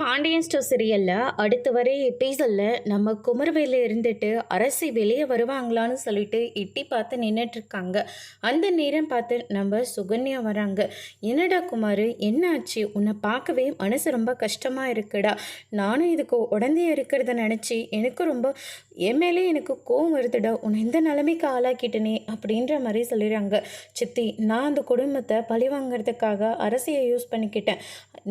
Pandian store சீரியலில் அடுத்து வரை எபிசோடில் நம்ம குமரவேல இருந்துட்டு அரசி வெளியே வருவாங்களான்னு சொல்லிட்டு எட்டி பார்த்து நின்றுட்டுருக்காங்க. அந்த நேரம் பார்த்து நம்ம சுகன்யா வராங்க. என்னடா குமார், என்ன ஆச்சு? உன்னை பார்க்கவே மனசு ரொம்ப கஷ்டமாக இருக்குடா. நானும் இதுக்கு உடந்தே இருக்கிறத நினச்சி எனக்கு ரொம்ப என் மேலே எனக்கு கோவம் வருதுடா. உன்னை இந்த நிலைமைக்கு ஆளாக்கிட்டனே அப்படின்ற மாதிரி சொல்லிடுறாங்க. சித்தி, நான் அந்த குடும்பத்தை பழி வாங்கிறதுக்காக அரசியை யூஸ் பண்ணிக்கிட்டேன்.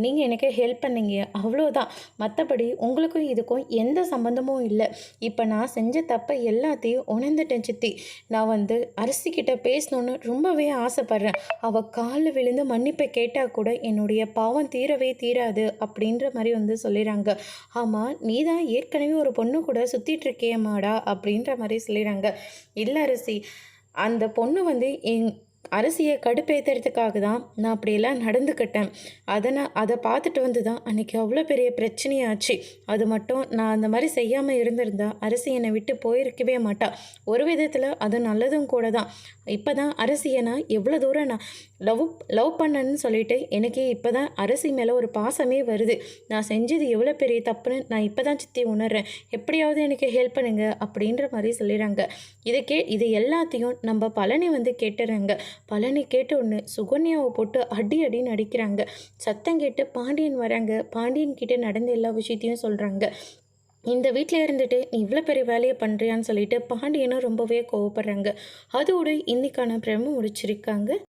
நீங்கள் எனக்கு ஹெல்ப் பண்ணீங்க, அவ்வளோதான். மற்றபடி உங்களுக்கும் இதுக்கும் எந்த சம்மந்தமும் இல்லை. இப்போ நான் செஞ்ச தப்பை எல்லாத்தையும் உணர்ந்துட்டேன் சித்தி. நான் அரசிக்கிட்ட பேசணுன்னு ரொம்பவே ஆசைப்பட்றேன். அவள் காலில் விழுந்து மன்னிப்பை கேட்டால் கூட என்னுடைய பாவம் தீரவே தீராது அப்படின்ற மாதிரி சொல்லிடுறாங்க. ஆமாம், நீ தான் ஏற்கனவே ஒரு பொண்ணு கூட சுற்றிட்டு இருக்கியம்மாடா அப்படின்ற மாதிரி சொல்லிடுறாங்க. இல்லை அரசி, அந்த பொண்ணு அரசியை கடுப்பேற்றுறதுக்காக தான் நான் அப்படியெல்லாம் நடந்துக்கிட்டேன். அதை பார்த்துட்டு தான் அன்றைக்கி அவ்வளோ பெரிய பிரச்சனையாச்சு. அது மட்டும் நான் அந்த மாதிரி செய்யாமல் இருந்திருந்தா அரசி என்னை விட்டு போயிருக்கவே மாட்டா. ஒரு விதத்தில் அது நல்லதும் கூட தான். இப்போ தான் அரசியை நான் எவ்வளோ தூரம் நான் லவ் பண்ணேன்னு சொல்லிட்டு எனக்கு இப்போ தான் அரசி மேலே ஒரு பாசமே வருது. நான் செஞ்சது எவ்வளோ பெரிய தப்புன்னு நான் இப்போ தான் சித்தி உணர்றேன். எப்படியாவது எனக்கு ஹெல்ப் பண்ணுங்க அப்படின்ற மாதிரி சொல்லிடுறாங்க. இது எல்லாத்தையும் நம்ம பழனி கேட்டுறாங்க. பழனி கேட்ட உடனே சுகன்யாவை போட்டு அடின்னு அடிக்கிறாங்க. சத்தம் கேட்டு பாண்டியன் வராங்க. பாண்டியன் கிட்டே நடந்த எல்லா விஷயத்தையும் சொல்கிறாங்க. இந்த வீட்டில் இருந்துட்டு நீ இவ்வளோ பெரிய வேலையை பண்ணுறியான்னு சொல்லிட்டு பாண்டியனும் ரொம்பவே கோவப்படுறாங்க. அதோடு இன்னைக்கான பிரம முடிச்சிருக்காங்க.